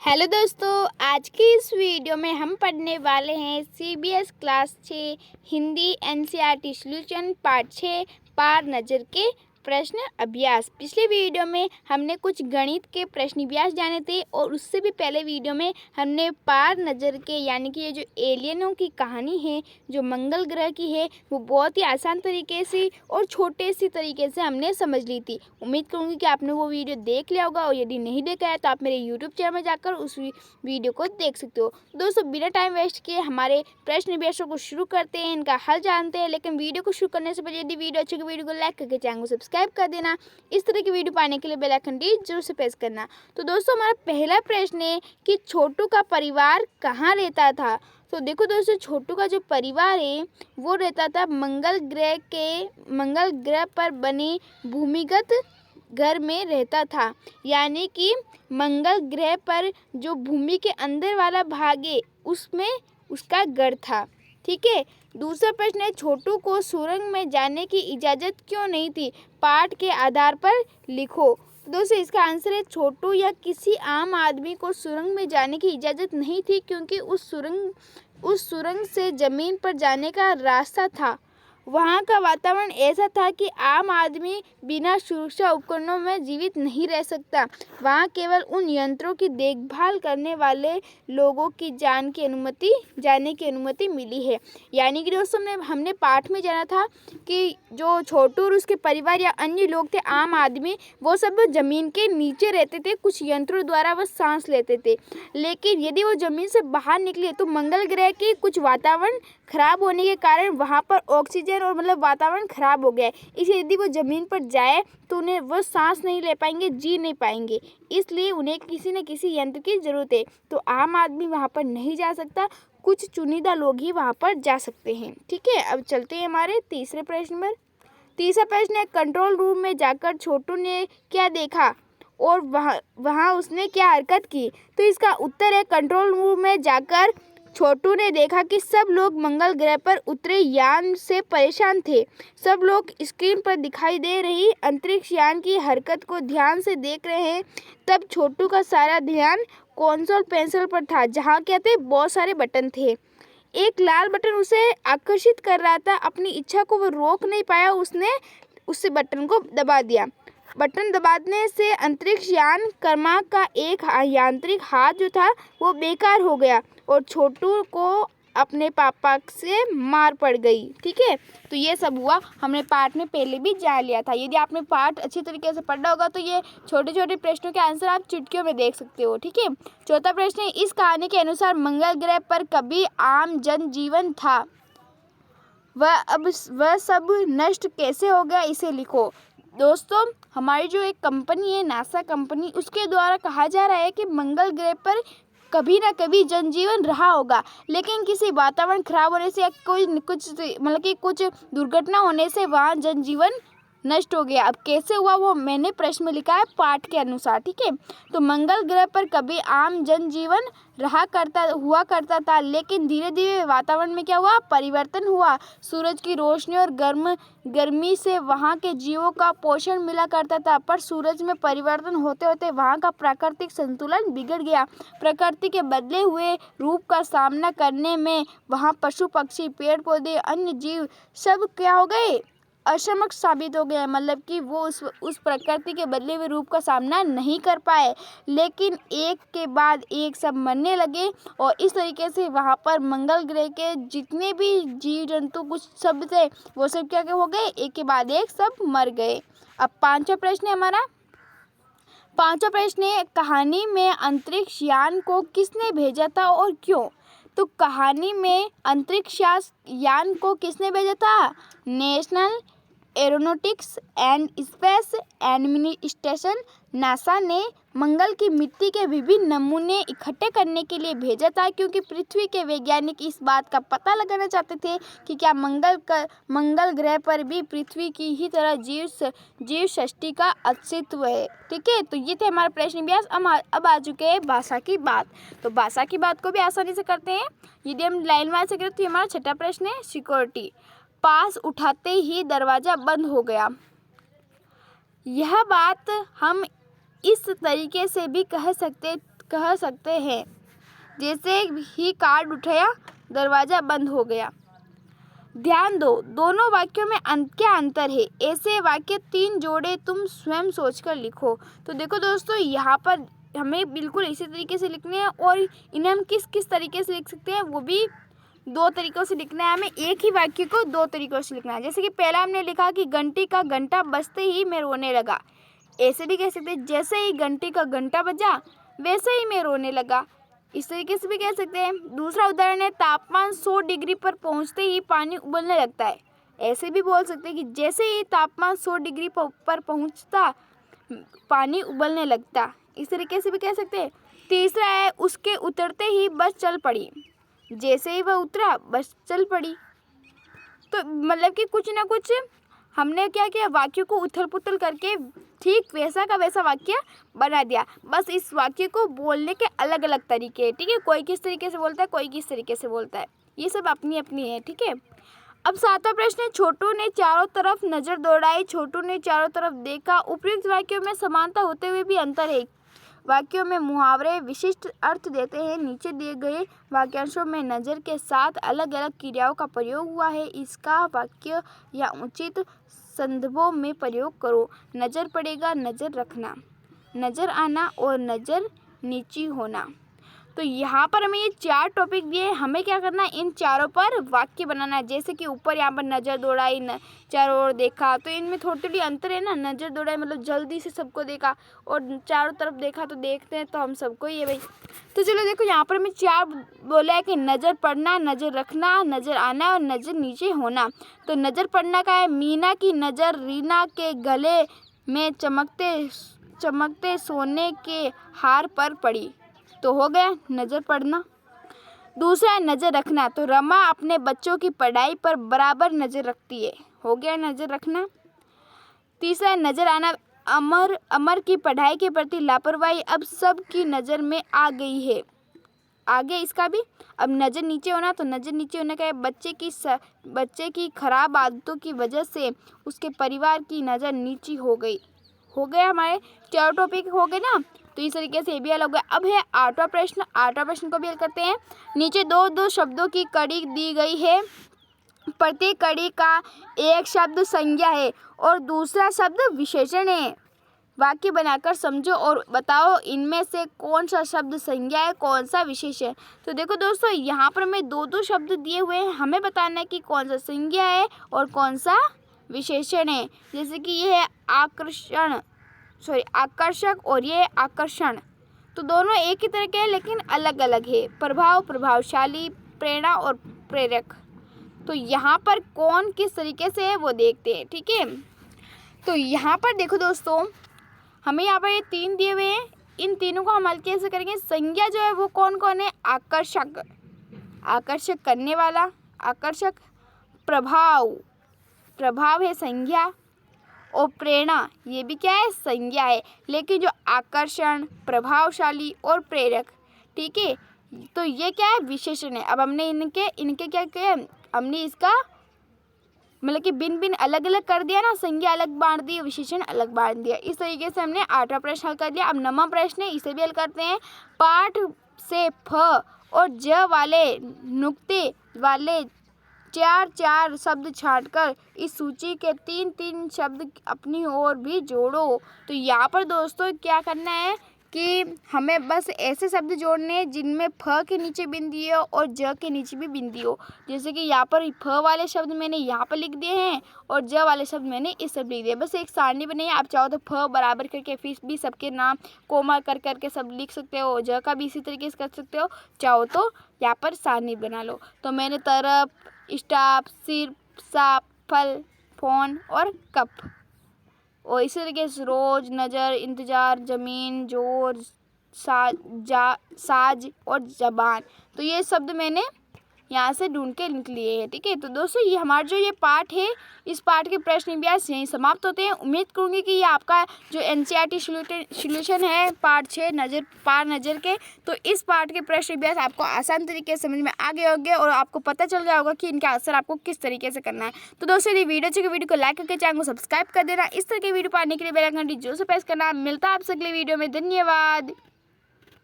Hello दोस्तों, आज की इस वीडियो में हम पढ़ने वाले हैं CBS class 6 Hindi NCERT solution part 6 पार नज़र के प्रश्न अभ्यास। पिछले वीडियो में हमने कुछ गणित के प्रश्न अभ्यास जाने थे और उससे भी पहले वीडियो में हमने पार नज़र के यानी कि ये जो एलियनों की कहानी है जो मंगल ग्रह की है वो बहुत ही आसान तरीके से और छोटे सी तरीके से हमने समझ ली थी। उम्मीद करूँगी कि आपने वो वीडियो देख लिया होगा और यदि नहीं देखा है तो आप मेरे यूट्यूब चैनल में जाकर उस वीडियो को देख सकते हो। दोस्तों, बिना टाइम वेस्ट किए हमारे प्रश्न अभ्यासों को शुरू करते हैं, इनका हल जानते हैं। लेकिन वीडियो को शुरू करने से पहले यदि वीडियो अच्छी वीडियो को लाइक करके चैनल को सब्सक्राइब कर देना। इस तरह की वीडियो पाने के लिए बेल आइकन जरूर से प्रेस करना। तो दोस्तों, हमारा पहला प्रश्न है कि छोटू का परिवार कहाँ रहता था। तो देखो दोस्तों, छोटू का जो परिवार है वो रहता था मंगल ग्रह पर बने भूमिगत घर में रहता था, यानी कि मंगल ग्रह पर जो भूमि के अंदर वाला भाग है उसमें उसका घर था। ठीक है। दूसरा प्रश्न है, छोटू को सुरंग में जाने की इजाज़त क्यों नहीं थी। पाठ के आधार पर लिखो। दोस्तों, इसका आंसर है छोटू या किसी आम आदमी को सुरंग में जाने की इजाज़त नहीं थी, क्योंकि उस सुरंग से ज़मीन पर जाने का रास्ता था। वहाँ का वातावरण ऐसा था कि आम आदमी बिना सुरक्षा उपकरणों में जीवित नहीं रह सकता। वहाँ केवल उन यंत्रों की देखभाल करने वाले लोगों की जाने की अनुमति मिली है। यानी कि दोस्तों, हमने पाठ में जाना था कि जो छोटू और उसके परिवार या अन्य लोग थे, आम आदमी, वो सब ज़मीन के नीचे रहते थे, कुछ यंत्रों द्वारा वो सांस लेते थे। लेकिन यदि वो ज़मीन से बाहर निकले तो मंगल ग्रह के कुछ वातावरण खराब होने के कारण वहाँ पर ऑक्सीजन और वातावरण खराब हो गया है। इसलिए यदि वो ज़मीन पर जाए तो उन्हें वो सांस नहीं ले पाएंगे, जी नहीं पाएंगे। इसलिए उन्हें किसी न किसी यंत्र की ज़रूरत है। तो आम आदमी वहाँ पर नहीं जा सकता, कुछ चुनिंदा लोग ही वहाँ पर जा सकते हैं। ठीक है। अब चलते हैं हमारे तीसरे प्रश्न पर। तीसरा प्रश्न है, कंट्रोल रूम में जाकर छोटू ने क्या देखा और वहाँ उसने क्या हरकत की। तो इसका उत्तर है, कंट्रोल रूम में जाकर छोटू ने देखा कि सब लोग मंगल ग्रह पर उतरे यान से परेशान थे। सब लोग स्क्रीन पर दिखाई दे रही अंतरिक्ष यान की हरकत को ध्यान से देख रहे हैं। तब छोटू का सारा ध्यान कंसोल पेंसिल पर था, जहाँ क्या थे, बहुत सारे बटन थे। एक लाल बटन उसे आकर्षित कर रहा था। अपनी इच्छा को वो रोक नहीं पाया, उसने उस बटन को दबा दिया। बटन दबाने से अंतरिक्ष यान क्रमांक का एक यांत्रिक हाथ जो था वो बेकार हो गया और छोटू को अपने पापा से मार पड़ गई। ठीक है। तो ये सब हुआ, हमने पाठ में पहले भी जान लिया था। यदि आपने पाठ अच्छी तरीके से पढ़ा होगा तो ये छोटे छोटे प्रश्नों के आंसर आप चुटकियों में देख सकते हो। ठीक है। चौथा प्रश्न है, इस कहानी के अनुसार मंगल ग्रह पर कभी आम जनजीवन था, वह सब नष्ट कैसे हो गया, इसे लिखो। दोस्तों, हमारी जो एक कंपनी है, नासा कंपनी, उसके द्वारा कहा जा रहा है कि मंगल ग्रह पर कभी ना कभी जनजीवन रहा होगा, लेकिन किसी वातावरण खराब होने से या कुछ दुर्घटना होने से वहाँ जनजीवन नष्ट हो गया। अब कैसे हुआ वो मैंने प्रश्न में लिखा है पाठ के अनुसार। ठीक है। तो मंगल ग्रह पर कभी आम जनजीवन हुआ करता था, लेकिन धीरे धीरे वातावरण में क्या हुआ, परिवर्तन हुआ। सूरज की रोशनी और गर्मी से वहाँ के जीवों का पोषण मिला करता था, पर सूरज में परिवर्तन होते होते वहाँ का प्राकृतिक संतुलन बिगड़ गया। प्रकृति के बदले हुए रूप का सामना करने में वहाँ पशु पक्षी, पेड़ पौधे, अन्य जीव सब क्या हो गए, असमर्थ साबित हो गए। मतलब कि वो उस प्रकृति के बदले हुए रूप का सामना नहीं कर पाए, लेकिन एक के बाद एक सब मरने लगे और इस तरीके से वहाँ पर मंगल ग्रह के जितने भी जीव जंतु कुछ सब थे वो सब क्या हो गए, एक के बाद एक सब मर गए। अब पांचवा प्रश्न है हमारा। पांचवा प्रश्न है, कहानी में अंतरिक्ष यान को किसने भेजा था और क्यों। तो कहानी में अंतरिक्ष यान को किसने भेजा था, national aeronautics and space administration NASA ने मंगल की मिट्टी के विभिन्न नमूने इकट्ठे करने के लिए भेजा था, क्योंकि पृथ्वी के वैज्ञानिक इस बात का पता लगाना चाहते थे कि क्या मंगल ग्रह पर भी पृथ्वी की ही तरह जीव सृष्टि का अस्तित्व है। ठीक है। तो ये थे हमारे प्रश्न अभ्यास। अब आ चुके हैं भाषा की बात। तो भाषा की बात को भी आसानी से करते हैं। यदि हम लाइन वाइज से करें तो हमारा छठा प्रश्न है, सिक्योरिटी। पास उठाते ही दरवाज़ा बंद हो गया। यह बात हम इस तरीके से भी कह सकते कह सकते हैं। जैसे ही कार्ड उठाया दरवाज़ा बंद हो गया। ध्यान दो, दोनों वाक्यों में क्या अंतर है। ऐसे वाक्य 3 जोड़े तुम स्वयं सोचकर लिखो। तो देखो दोस्तों, यहाँ पर हमें बिल्कुल इसी तरीके से लिखने हैं और इन्हें हम किस किस तरीके से लिख सकते हैं वो भी 2 तरीक़ों से लिखना है। हमें एक ही वाक्य को 2 तरीक़ों से लिखना है। जैसे कि पहला हमने लिखा कि घंटी का घंटा बजते ही मैं रोने लगा। ऐसे भी कह सकते हैं, जैसे ही घंटी का घंटा बजा वैसे ही मैं रोने लगा। इस तरीके से भी कह सकते हैं। दूसरा उदाहरण है, तापमान 100 डिग्री पर पहुंचते ही पानी उबलने लगता है। ऐसे भी बोल सकते हैं कि जैसे ही तापमान 100 डिग्री पर पहुंचता पानी उबलने लगता। इस तरीके से भी कह सकते हैं। तीसरा है, उसके उतरते ही बस चल पड़ी। जैसे ही वह उतरा बस चल पड़ी। तो मतलब कि कुछ ना कुछ हमने क्या किया, वाक्य को उथल पुथल करके ठीक वैसा का वैसा वाक्य बना दिया। बस इस वाक्य को बोलने के अलग अलग तरीके हैं, ठीक है। कोई किस तरीके से बोलता है, कोई किस तरीके से बोलता है, ये सब अपनी अपनी है, ठीक है। अब 7वां प्रश्न है, छोटू ने चारों तरफ नज़र दौड़ाई। छोटू ने चारों तरफ देखा। उपयुक्त वाक्यों में समानता होते हुए भी अंतर है। वाक्यों में मुहावरे विशिष्ट अर्थ देते हैं। नीचे दिए गए वाक्यांशों में नज़र के साथ अलग अलग क्रियाओं का प्रयोग हुआ है। इसका वाक्य या उचित संदर्भों में प्रयोग करो। नज़र पड़ेगा, नज़र रखना, नज़र आना और नज़र नीची होना। तो यहाँ पर हमें ये 4 टॉपिक दिए, हमें क्या करना है, इन चारों पर वाक्य बनाना है। जैसे कि ऊपर यहाँ पर नज़र दौड़ाई, चारों ओर देखा, तो इनमें थोड़ी थोड़ी अंतर है ना। नज़र दौड़ाई मतलब जल्दी से सबको देखा, और चारों तरफ देखा तो देखते हैं तो हम सबको ही है भाई। तो चलो देखो, यहाँ पर हमें 4 बोला है कि नज़र पड़ना, नज़र रखना, नज़र आना और नज़र नीचे होना। तो नज़र पड़ना का है, मीना की नज़र रीना के गले में चमकते सोने के हार पर पड़ी। तो हो गया नज़र पड़ना। दूसरा है नज़र रखना। तो रमा अपने बच्चों की पढ़ाई पर बराबर नज़र रखती है। हो गया नज़र रखना। तीसरा है नज़र आना। अमर की पढ़ाई के प्रति लापरवाही अब सब की नज़र में आ गई है। आगे इसका भी। अब नज़र नीचे होना। तो नज़र नीचे होने का है, बच्चे की खराब आदतों की वजह से उसके परिवार की नज़र नीची हो गई। हो गया, हमारे 4 टॉपिक हो गए ना। तो इस तरीके से ये भी हल हो गया। अब है 8वां प्रश्न। 8वां प्रश्न को भी हल करते हैं। नीचे 2 शब्दों की कड़ी दी गई है। प्रत्येक कड़ी का एक शब्द संज्ञा है और दूसरा शब्द विशेषण है। वाक्य बनाकर समझो और बताओ इनमें से कौन सा शब्द संज्ञा है, कौन सा विशेषण। तो देखो दोस्तों, यहाँ पर हमें 2 शब्द दिए हुए हैं, हमें बताना है कि कौन सा संज्ञा है और कौन सा विशेषण है। जैसे कि ये है आकर्षक और ये आकर्षण। तो दोनों एक ही तरह के हैं लेकिन अलग अलग है। प्रभाव, प्रभावशाली, प्रेरणा और प्रेरक। तो यहाँ पर कौन किस तरीके से है वो देखते हैं, ठीक है। तो यहाँ पर देखो दोस्तों, हमें यहाँ पर ये 3 दिए हुए हैं। इन तीनों को हम हल कैसे करेंगे। संज्ञा जो है वो कौन कौन है, आकर्षक, आकर्षक करने वाला, आकर्षक। प्रभाव है संज्ञा, और प्रेरणा ये भी क्या है, संज्ञा है। लेकिन जो आकर्षण, प्रभावशाली और प्रेरक, ठीक है, तो ये क्या है, विशेषण है। अब हमने इनके क्या किया, हमने इसका मतलब कि भिन्न अलग अलग कर दिया ना। संज्ञा अलग बांट दी, विशेषण अलग बांट दिया। इस तरीके से हमने 8वां प्रश्न हल कर दिया। अब 9वां प्रश्न है, इसे भी हल करते हैं। पाठ से फ और ज वाले नुक्ते वाले 4 शब्द छांटकर इस सूची के 3 शब्द अपनी ओर भी जोड़ो। तो यहाँ पर दोस्तों क्या करना है कि हमें बस ऐसे शब्द जोड़ने हैं जिनमें फ के नीचे बिंदी हो और ज के नीचे भी बिंदी हो। जैसे कि यहाँ पर फ वाले शब्द मैंने यहाँ पर लिख दिए हैं और ज वाले शब्द मैंने इस सब लिख दिए। बस एक सारणी बनाइए। आप चाहो तो फ बराबर करके फिर भी सबके नाम कोमा कर करके सब लिख सकते हो। ज का भी इसी तरीके से कर सकते हो। चाहो तो यहाँ पर सारणी बना लो। तो मैंने तरफ, स्टाफ, सिर, साफ, फल, फोन और कप, और इसी तरीके से रोज, नज़र, इंतज़ार, ज़मीन, जोर, साज और ज़बान। तो ये शब्द मैंने यहाँ से ढूंढ के लिख लिए हैं, ठीक है। तो दोस्तों ये हमारा जो ये पाठ है, इस पाठ के प्रश्न अभ्यास यहीं समाप्त होते हैं। उम्मीद करूँगी कि ये आपका जो एनसीईआरटी सॉल्यूशन है पार्ट 6 पार नज़र के, तो इस पाठ के प्रश्न अभ्यास आपको आसान तरीके से समझ में आ गए होंगे और आपको पता चल गया होगा कि इनका आंसर आपको किस तरीके से करना है। तो दोस्तों यदि वीडियो अच्छी वीडियो को लाइक करके चैनल को सब्सक्राइब कर देना। इस तरह के वीडियो पाने के लिए बेल आइकन जो से प्रेस करना। मिलता है आपसे अगले वीडियो में। धन्यवाद।